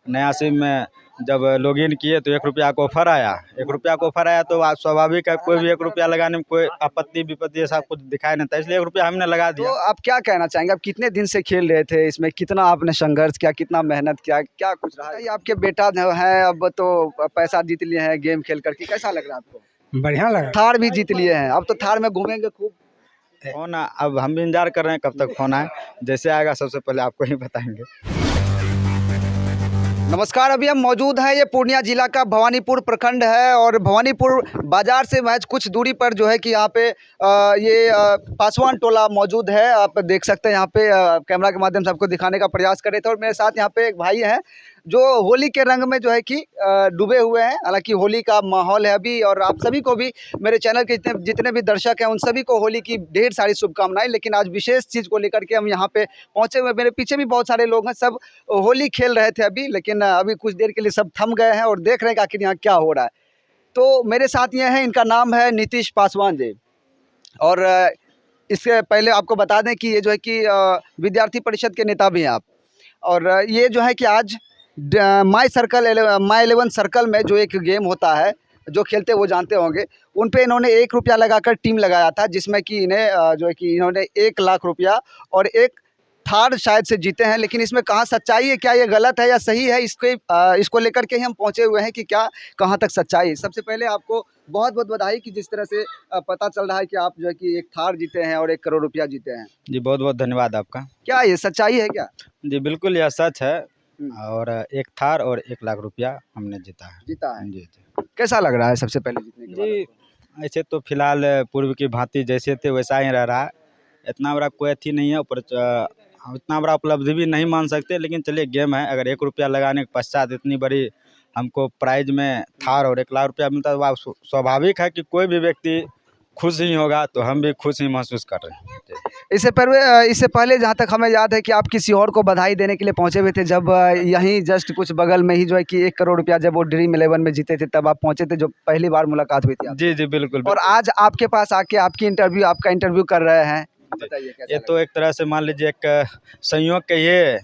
नया सिम में जब लॉगिन किए तो 1 रुपया का ऑफर आया। 1 रुपया का ऑफर आया तो स्वाभाविक है, कोई भी 1 रुपया लगाने में कोई आपत्ति विपत्ति ऐसा कुछ दिखाई नहीं था, इसलिए 1 रुपया हमने लगा तो दिया। आप क्या कहना चाहेंगे, आप कितने दिन से खेल रहे थे इसमें, कितना आपने संघर्ष किया, कितना मेहनत किया, क्या कुछ रहा? ये आपके बेटा जो है अब तो पैसा जीत लिए हैं गेम खेल करके, कैसा लग रहा है आपको? बढ़िया लगा। थार भी जीत लिए हैं, अब तो थार में घूमेंगे खूब। फोन अब हम भी इंतजार कर रहे हैं कब तक फोन आए, जैसे आएगा सबसे पहले आपको ही बताएंगे। नमस्कार, अभी हम मौजूद हैं, ये पूर्णिया जिला का भवानीपुर प्रखंड है और भवानीपुर बाजार से महज कुछ दूरी पर जो है कि यहाँ पे ये पासवान टोला मौजूद है। आप देख सकते हैं, यहाँ पे कैमरा के माध्यम से आपको दिखाने का प्रयास कर रहे थे और मेरे साथ यहाँ पे एक भाई हैं जो होली के रंग में जो है कि डूबे हुए हैं। हालांकि होली का माहौल है अभी, और आप सभी को भी, मेरे चैनल के जितने भी दर्शक हैं उन सभी को होली की ढेर सारी शुभकामनाएं। लेकिन आज विशेष चीज़ को लेकर के हम यहाँ पे पहुँचे हुए, मेरे पीछे भी बहुत सारे लोग हैं, सब होली खेल रहे थे अभी, लेकिन अभी कुछ देर के लिए सब थम गए हैं और देख रहे हैं कि आखिर यहाँ क्या हो रहा है। तो मेरे साथ ये हैं, इनका नाम है नीतीश पासवान जी। और इससे पहले आपको बता दें कि ये जो है कि विद्यार्थी परिषद के नेता भी हैं आप। और ये जो है कि आज माई 11 सर्कल में जो एक गेम होता है, जो खेलते वो जानते होंगे, उन पे इन्होंने 1 रुपया लगाकर टीम लगाया था, जिसमें कि इन्हें जो है कि इन्होंने 1 लाख रुपया और एक थार शायद से जीते हैं। लेकिन इसमें कहाँ सच्चाई है, क्या ये गलत है या सही है, इसको लेकर के ही हम पहुँचे हुए हैं कि क्या कहाँ तक सच्चाई है। सबसे पहले आपको बहुत बहुत बधाई कि जिस तरह से पता चल रहा है कि आप जो है कि एक थार जीते हैं और 1 करोड़ रुपया जीते हैं। जी बहुत बहुत धन्यवाद आपका। क्या ये सच्चाई है क्या? जी बिल्कुल यह सच है, और एक थार और 1 लाख रुपया हमने जीता है। जी जी। कैसा लग रहा है सबसे पहले जीतने के बाद जी आपको? ऐसे तो फिलहाल पूर्व की भांति जैसे थे वैसा ही रह रहा है, इतना बड़ा कोई अथी नहीं है, ऊपर इतना बड़ा उपलब्धि भी नहीं मान सकते, लेकिन चलिए गेम है। अगर 1 रुपया लगाने के पश्चात इतनी बड़ी हमको प्राइज में थार और 1 लाख रुपया मिलता है, वह स्वाभाविक है कि कोई भी व्यक्ति खुश ही होगा, तो हम भी खुश ही महसूस कर रहे हैं। इससे पहले जहाँ तक हमें याद है कि आप किसी और को बधाई देने के लिए पहुँचे हुए थे, जब यहीं जस्ट कुछ बगल में ही जो है कि 1 करोड़ रुपया जब वो ड्रीम 11 में जीते थे, तब आप पहुँचे थे, जो पहली बार मुलाकात हुई थी आपसे। जी जी बिल्कुल। और आज आपके पास आके आपका इंटरव्यू कर रहे हैं, बताइए कैसा ये लग तो एक तरह से मान लीजिए एक संयोग कहिए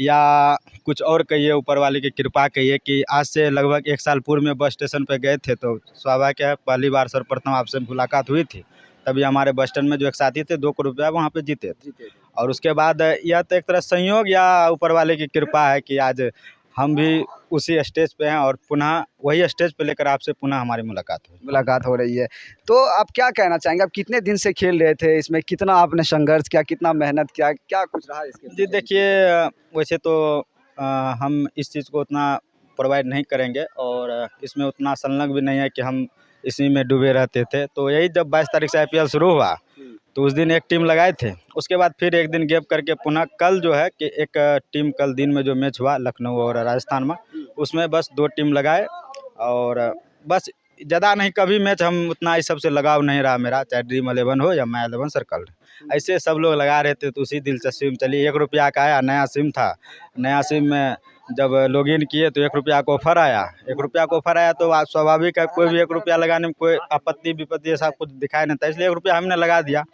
या कुछ और कहिए, ऊपर वाले की कृपा कहिए कि आज से लगभग 1 साल पूर्व में बस स्टेशन पे गए थे, तो स्वाभाविक है पहली बार सर्वप्रथम आपसे मुलाकात हुई थी। तभी हमारे बस स्टैंड में जो एक साथी थे 2 करोड़ रुपया वहाँ पे जीते थे। और उसके बाद यह तो एक तरह संयोग या ऊपर वाले की कृपा है कि आज हम भी उसी स्टेज पे हैं और पुनः वही स्टेज पे लेकर आपसे पुनः हमारी मुलाकात हो रही है। तो आप क्या कहना चाहेंगे, आप कितने दिन से खेल रहे थे इसमें, कितना आपने संघर्ष किया, कितना मेहनत किया, क्या कुछ रहा इसके? जी देखिए वैसे तो हम इस चीज़ को उतना प्रोवाइड नहीं करेंगे और इसमें उतना संलग्न भी नहीं है कि हम इसी में डूबे रहते थे। तो यही जब 22 तारीख से IPL शुरू हुआ तो उस दिन एक टीम लगाए थे, उसके बाद फिर एक दिन गैप करके पुनः कल जो है कि एक टीम, कल दिन में जो मैच हुआ लखनऊ और राजस्थान में, उसमें बस 2 टीम लगाए और बस ज़्यादा नहीं। कभी मैच हम उतना इस सबसे लगाव नहीं रहा मेरा, चाहे ड्रीम 11 हो या माई 11 सर्कल, ऐसे सब लोग लगा रहे थे तो उसी दिलचस्पी में चलिए 1 रुपया का आया, नया सिम था, नया सिम में जब लॉगिन किए तो 1 रुपया का ऑफर आया। 1 रुपया का ऑफर आया तो स्वाभाविक है, कोई भी 1 रुपया लगाने में कोई आपत्ति विपत्ति ऐसा कुछ दिखाई नहीं था, इसलिए 1 रुपया हमने लगा दिया।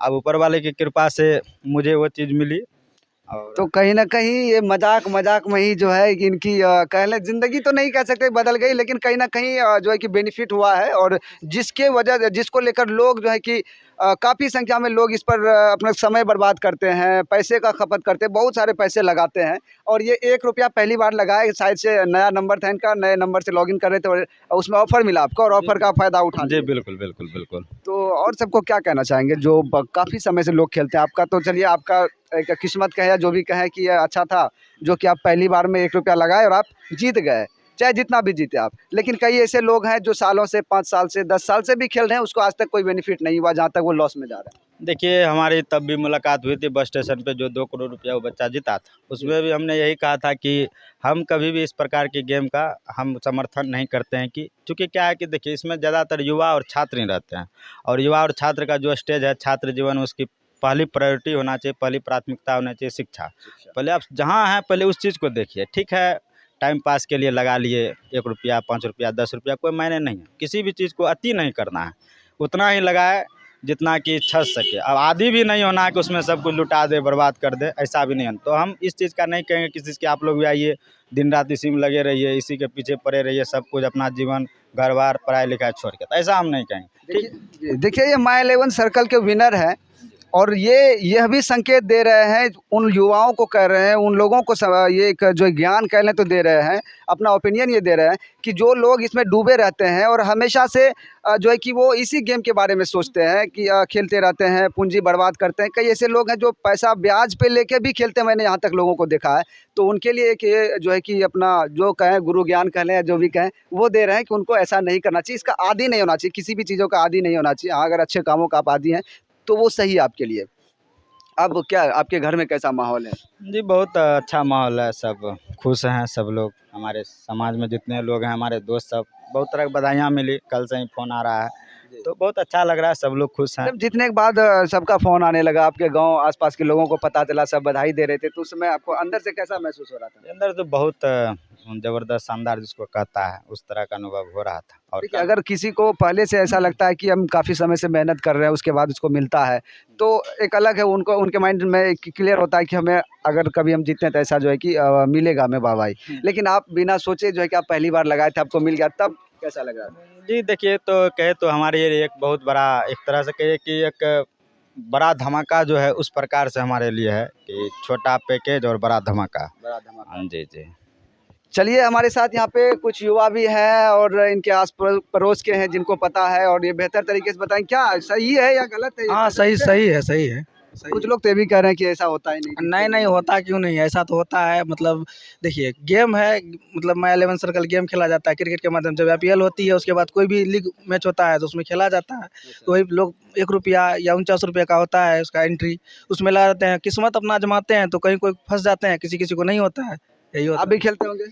अब ऊपर वाले की कृपा से मुझे वो चीज़ मिली। और तो कहीं ना कहीं ये मजाक में ही जो है कि इनकी कह लें ज़िंदगी तो नहीं कह सकते बदल गई, लेकिन कहीं ना कहीं जो है कि बेनिफिट हुआ है। और जिसको लेकर लोग जो है कि काफ़ी संख्या में लोग इस पर अपना समय बर्बाद करते हैं, पैसे का खपत करते हैं, बहुत सारे पैसे लगाते हैं। और ये 1 रुपया पहली बार लगाए, शायद से नया नंबर था इनका, नए नंबर से लॉगिन कर रहे थे और उसमें ऑफर मिला आपको और ऑफर का फ़ायदा उठा जी लिया। बिल्कुल बिल्कुल बिल्कुल। तो और सबको क्या कहना चाहेंगे जो काफ़ी समय से लोग खेलते हैं? आपका तो चलिए, आपका एक किस्मत कहे या जो भी कहें कि ये अच्छा था, जो कि आप पहली बार में 1 रुपया लगाए और आप जीत गए, चाहे जितना भी जीते आप। लेकिन कई ऐसे लोग हैं जो सालों से, 5 साल से, 10 साल से भी खेल रहे हैं, उसको आज तक कोई बेनिफिट नहीं हुआ, जहाँ तक वो लॉस में जा रहा है। देखिए हमारी तब भी मुलाकात हुई थी बस स्टेशन पे, जो 2 करोड़ रुपया वो बच्चा जीता था, उसमें भी हमने यही कहा था कि हम कभी भी इस प्रकार की गेम का हम समर्थन नहीं करते हैं। कि चूँकि क्या है कि देखिए इसमें ज़्यादातर युवा और छात्र ही रहते हैं, और युवा और छात्र का जो स्टेज है, छात्र जीवन में उसकी पहली प्रायोरिटी होना चाहिए, पहली प्राथमिकता होना चाहिए शिक्षा। पहले आप जहाँ हैं पहले उस चीज़ को देखिए। ठीक है टाइम पास के लिए लगा लिए 1 रुपया, 5 रुपया, 10 रुपया, कोई मायने नहीं है। किसी भी चीज़ को अति नहीं करना है, उतना ही लगाए जितना कि छस सके। अब आदी भी नहीं होना है कि उसमें सब कुछ लुटा दे, बर्बाद कर दे, ऐसा भी नहीं है। तो हम इस चीज़ का नहीं कहेंगे किसी चीज़ के आप लोग भी आइए, दिन रात इसी में लगे रहिए, इसी के पीछे पड़े रहिए, सब कुछ अपना जीवन घर बार पढ़ाई लिखाई छोड़ के, तो ऐसा हम नहीं कहेंगे। ठीक, देखिए ये माई 11 सर्कल के विनर हैं और यह भी संकेत दे रहे हैं, उन युवाओं को कह रहे हैं, उन लोगों को ये एक जो ज्ञान कह लें तो दे रहे हैं, अपना ओपिनियन ये दे रहे हैं कि जो लोग इसमें डूबे रहते हैं और हमेशा से जो है कि वो इसी गेम के बारे में सोचते हैं कि खेलते रहते हैं, पूंजी बर्बाद करते हैं। कई ऐसे लोग हैं जो पैसा ब्याज पे लेके भी खेलते हैं, मैंने यहाँ तक लोगों को देखा है। तो उनके लिए एक ये जो है कि अपना जो कहें गुरु ज्ञान कह लें या जो भी कहें वो दे रहे हैं कि उनको ऐसा नहीं करना चाहिए, इसका आदी नहीं होना चाहिए, किसी भी चीज़ों का आदी नहीं होना चाहिए। हाँ, अगर अच्छे कामों का आप आदी हैं तो वो सही है आपके लिए। अब क्या आपके घर में कैसा माहौल है? जी बहुत अच्छा माहौल है, सब खुश हैं, सब लोग हमारे समाज में जितने लोग हैं, हमारे दोस्त सब, बहुत तरह की बधाइयाँ मिली, कल से ही फ़ोन आ रहा है, तो बहुत अच्छा लग रहा है, सब लोग खुश हैं। जब जीतने के बाद सबका फ़ोन आने लगा, आपके गांव आसपास के लोगों को पता चला, सब बधाई दे रहे थे, तो उस समय आपको अंदर से कैसा महसूस हो रहा था? अंदर तो बहुत ज़बरदस्त शानदार जिसको कहता है उस तरह का अनुभव हो रहा था। और देखिए, अगर किसी को पहले से ऐसा लगता है कि हम काफ़ी समय से मेहनत कर रहे हैं, उसके बाद उसको मिलता है, तो एक अलग है, उनको उनके माइंड में क्लियर होता है कि हमें अगर कभी हम जीतते हैं तो ऐसा जो है कि मिलेगा हमें वाहवाही। लेकिन आप बिना सोचे जो है कि आप पहली बार लगाए थे, आपको मिल गया, तब कैसा लग रहा था? जी देखिए, तो कहे तो हमारे लिए एक बहुत बड़ा, एक तरह से कहिए कि एक बड़ा धमाका जो है उस प्रकार से हमारे लिए है कि छोटा पैकेज और बड़ा धमाका। बड़ा धमाका। जी जी। चलिए, हमारे साथ यहाँ पे कुछ युवा भी हैं और इनके आस पड़ोस के हैं जिनको पता है और ये बेहतर तरीके से बताएं क्या सही है या गलत है ये? हाँ, सही सही है, सही है, सही कुछ है। लोग तो ये भी कह रहे हैं कि ऐसा होता ही नहीं। नहीं नहीं होता क्यों नहीं, ऐसा तो होता है। मतलब देखिए, गेम है, मतलब माई 11 सर्कल गेम खेला जाता है क्रिकेट के माध्यम से। जब IPL होती है उसके बाद कोई भी लीग मैच होता है तो उसमें खेला जाता है, तो वही लोग 1 रुपया या 49 रुपये का होता है उसका एंट्री, उसमें लगा देते हैं, किस्मत अपना आजमाते हैं, तो कहीं कोई फंस जाते हैं, किसी किसी को नहीं होता है, यही होता आप है। भी खेलते होंगे?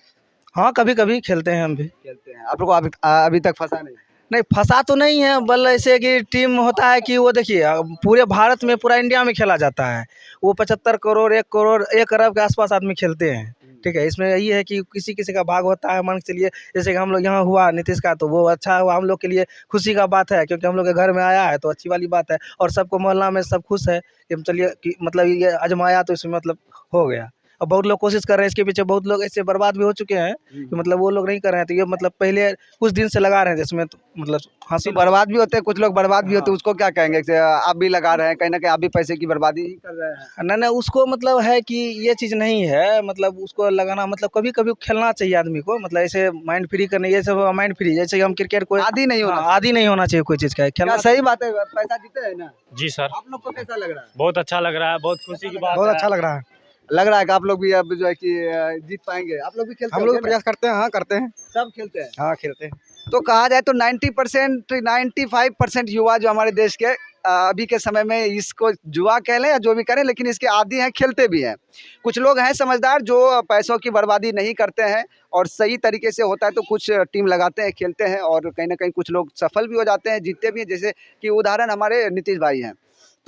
हाँ, कभी कभी खेलते हैं हम भी। खेलते हैं। आप लोग को अभी तक फंसा नहीं? नहीं, फंसा तो नहीं है, बल ऐसे कि टीम होता है कि वो देखिए पूरे भारत में, पूरा इंडिया में खेला जाता है, वो 75 करोड़ 1 करोड़ 1 अरब के आसपास आदमी खेलते हैं। ठीक है, इसमें यही है कि किसी किसी का भाग होता है, मान के चलिए जैसे कि हम लोग यहाँ हुआ नीतीश का, तो वो अच्छा हुआ, हम लोग के लिए खुशी का बात है, क्योंकि हम लोग के घर में आया है तो अच्छी वाली बात है, और सबको मोहल्ला में सब खुश है कि हम चलिए कि मतलब ये आजमाया तो इसमें मतलब हो गया। और बहुत लोग कोशिश कर रहे हैं, इसके पीछे बहुत लोग ऐसे बर्बाद भी हो चुके हैं कि मतलब वो लोग नहीं कर रहे हैं, तो ये मतलब पहले कुछ दिन से लगा रहे हैं जिसमें तो मतलब तो हासिल बर्बाद भी होते हैं, कुछ लोग बर्बाद भी होते हैं, उसको क्या कहेंगे कि आप भी लगा रहे हैं, कहीं ना कहीं आप भी पैसे की बर्बादी ही कर रहे हैं? नहीं नहीं, उसको मतलब है कि ये चीज़ नहीं है, मतलब उसको लगाना मतलब कभी कभी खेलना चाहिए आदमी को, मतलब ऐसे माइंड फ्री करने, ये सब माइंड फ्री, जैसे कि हम क्रिकेट को आदी नहीं होना। आदी नहीं होना चाहिए कोई चीज़ का, क्या खेलना। सही बात है? पैसा जीते है ना? जी सर, आप लोग को कैसा लग रहा है? बहुत अच्छा लग रहा है, बहुत खुशी की बात बहुत है। अच्छा लग रहा है। लग रहा है कि आप लोग भी अब जो है कि जीत पाएंगे? आप लोग भी खेलते हम लोग होंगे ना? प्रयास करते हैं, हाँ करते हैं, सब खेलते हैं। हाँ खेलते हैं। तो कहा जाए तो 90% 95% युवा जो हमारे देश के अभी के समय में इसको जुआ कह लें या जो भी करें, लेकिन इसके आदी हैं, खेलते भी हैं। कुछ लोग हैं समझदार जो पैसों की बर्बादी नहीं करते हैं और सही तरीके से होता है तो कुछ टीम लगाते हैं, खेलते हैं और कहीं ना कहीं कुछ लोग सफल भी हो जाते हैं, जीतते भी हैं, जैसे कि उदाहरण हमारे नीतीश भाई हैं।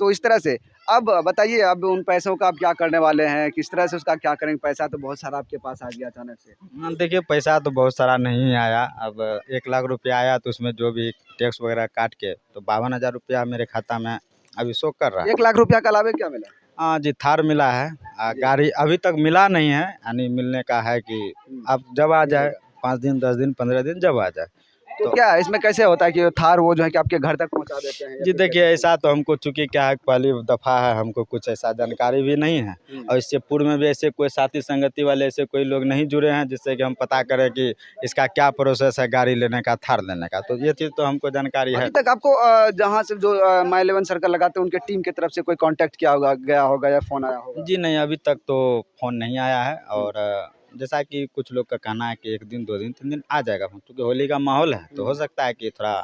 तो इस तरह से अब बताइए, अब उन पैसों का आप क्या करने वाले हैं, किस तरह से उसका क्या करेंगे? पैसा तो बहुत सारा आपके पास आ गया अचानक से। हाँ, देखिए पैसा तो बहुत सारा नहीं आया, अब 1 लाख रुपया आया तो उसमें जो भी टैक्स वगैरह काट के तो 52,000 रुपया मेरे खाता में अभी शो कर रहा है। 1 लाख रुपया के अलावा क्या मिला? हाँ जी, थार मिला है, गाड़ी अभी तक मिला नहीं है, यानी मिलने का है कि अब जब आ जाए, 5 दिन 10 दिन 15 दिन जब आ जाए। तो क्या इसमें कैसे होता है कि थार वो जो है कि आपके घर तक पहुंचा देते हैं? या जी फिर देखिए, कैसे? ऐसा तो हमको चूँकि क्या है, पहली दफ़ा है, हमको कुछ ऐसा जानकारी भी नहीं है और इससे पूर्व में भी ऐसे कोई साथी संगति वाले ऐसे कोई लोग नहीं जुड़े हैं जिससे कि हम पता करें कि इसका क्या प्रोसेस है गाड़ी लेने का, थार लेने का, तो ये चीज़ तो हमको जानकारी है। अभी तक आपको जहाँ से जो माई 11 सर्कल लगाते हैं उनके टीम की तरफ से कोई कांटेक्ट किया होगा, गया होगा या फ़ोन आया होगा? जी नहीं, अभी तक तो फ़ोन नहीं आया है और जैसा कि कुछ लोग का कहना है कि 1 दिन 2 दिन 3 दिन आ जाएगा फ़ोन, क्योंकि होली का माहौल है तो हो सकता है कि थोड़ा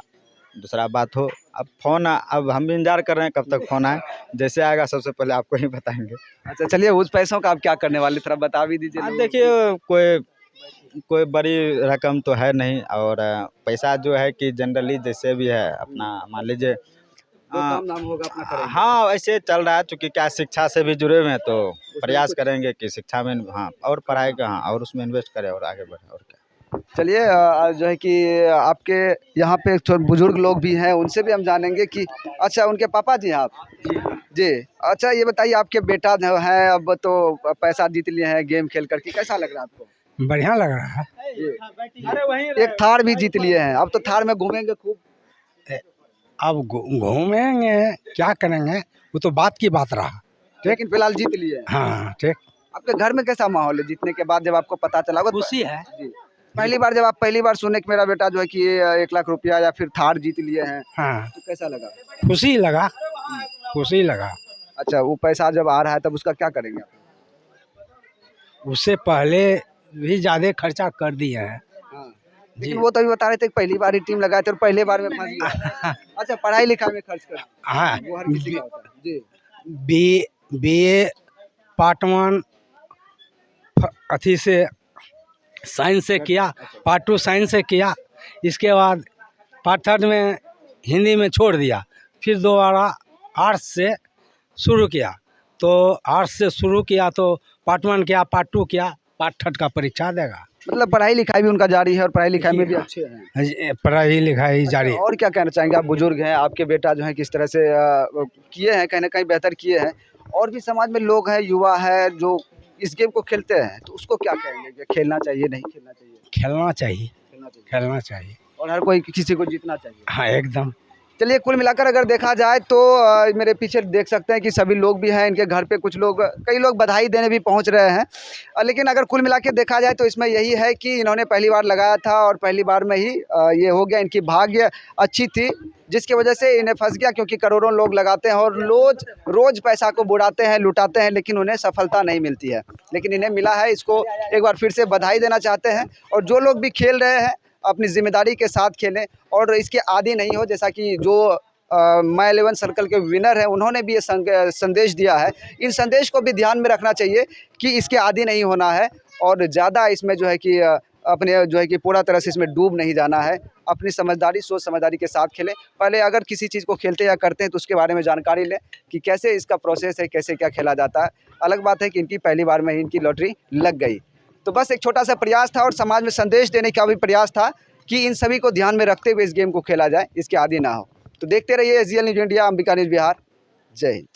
दूसरा बात हो। अब फ़ोन अब हम भी इंतज़ार कर रहे हैं कब तक फ़ोन आए, जैसे आएगा सबसे पहले आपको ही बताएँगे। अच्छा, चलिए, उस पैसों का आप क्या करने वाले, थोड़ा बता भी दीजिए हाँ, लोगों को। देखिए कोई बड़ी रकम तो है नहीं और पैसा जो है कि जनरली जैसे भी है अपना मान लीजिए जो काम नाम होगा अपना करेंगे। हाँ ऐसे चल रहा है, चूँकि क्या शिक्षा से भी जुड़े हुए हैं तो प्रयास करेंगे कि शिक्षा में हाँ और पढ़ाई का हाँ और उसमें इन्वेस्ट करें और आगे बढ़े और क्या। चलिए जो है कि आपके यहाँ पे थोड़े बुजुर्ग लोग भी हैं, उनसे भी हम जानेंगे कि अच्छा उनके पापा जी हैं आप? जी। अच्छा ये बताइए आपके बेटा जो है अब तो पैसा जीत लिए हैं गेम खेल करके, कैसा लग रहा है आपको? बढ़िया लग रहा है। जी। एक थार भी जीत लिए हैं, अब तो थार में घूमेंगे खूब। अब घूमेंगे, क्या करेंगे, वो तो बात की बात रहा। लेकिन फिलहाल जीत लिए हैं। हाँ ठीक। आपके घर में कैसा माहौल है जीतने के बाद, जब आपको पता चला होगा? खुशी है। जी। पहली बार जब आप पहली बार सुने कि मेरा बेटा जो है कि 1 लाख रुपया या फिर थार जीत लिए हैं, हाँ तो कैसा लगा? खुशी लगा, खुशी लगा। अच्छा वो पैसा जब आ रहा है तब उसका क्या करेंगे आप? उससे पहले भी ज्यादा खर्चा कर दिए हैं। हाँ। लेकिन वो तो अभी बता रहे थे कि पहली बार ही टीम लगाए थे और पहले बार में फंस गया। अच्छा पढ़ाई लिखाई में खर्च कर, हाँ वो हर किसी का होता है। जी। बी ए पार्ट 1 अथी से साइंस से किया, पार्ट 2 साइंस से किया, इसके बाद पार्ट 3 में हिंदी में छोड़ दिया, फिर दोबारा आर्ट्स से शुरू किया। तो आर्ट्स से शुरू किया तो पार्ट 1 किया, पार्ट 2 किया, पार्ट 3 का परीक्षा देगा। मतलब पढ़ाई लिखाई भी उनका जारी है और पढ़ाई लिखाई में भी अच्छे हैं। पढ़ाई लिखाई जारी। और क्या कहना चाहेंगे आप? बुजुर्ग हैं, आपके बेटा जो है किस तरह से किए हैं, कहीं ना कहीं बेहतर किए हैं, और भी समाज में लोग हैं, युवा है जो इस गेम को खेलते हैं, तो उसको क्या कहेंगे कि खेलना चाहिए नहीं खेलना चाहिए? खेलना चाहिए, खेलना चाहिए खेलना चाहिए। और हर कोई किसी को जीतना चाहिए। हाँ एकदम। चलिए कुल मिलाकर अगर देखा जाए तो मेरे पीछे देख सकते हैं कि सभी लोग भी हैं, इनके घर पे कुछ लोग, कई लोग बधाई देने भी पहुंच रहे हैं। लेकिन अगर कुल मिला के देखा जाए तो इसमें यही है कि इन्होंने पहली बार लगाया था और पहली बार में ही ये हो गया। इनकी भाग्य अच्छी थी जिसकी वजह से इन्हें फंस गया, क्योंकि करोड़ों लोग लगाते हैं और रोज पैसा को बुड़ाते हैं, लुटाते हैं, लेकिन उन्हें सफलता नहीं मिलती है। लेकिन इन्हें मिला है, इसको एक बार फिर से बधाई देना चाहते हैं। और जो लोग भी खेल रहे हैं अपनी जिम्मेदारी के साथ खेलें और इसके आदी नहीं हो, जैसा कि जो माय 11 सर्कल के विनर हैं उन्होंने भी ये संदेश दिया है। इन संदेश को भी ध्यान में रखना चाहिए कि इसके आदी नहीं होना है और ज़्यादा इसमें जो है कि अपने जो है कि पूरा तरह से इसमें डूब नहीं जाना है। अपनी समझदारी, सोच समझदारी के साथ खेलें। पहले अगर किसी चीज़ को खेलते या करते हैं तो उसके बारे में जानकारी लें कि कैसे इसका प्रोसेस है, कैसे क्या खेला जाता है। अलग बात है कि इनकी पहली बार में ही इनकी लॉटरी लग गई। तो बस एक छोटा सा प्रयास था और समाज में संदेश देने का भी प्रयास था कि इन सभी को ध्यान में रखते हुए इस गेम को खेला जाए, इसके आदी ना हो। तो देखते रहिए SGL news India, Ambika news Bihar. जय हिंद।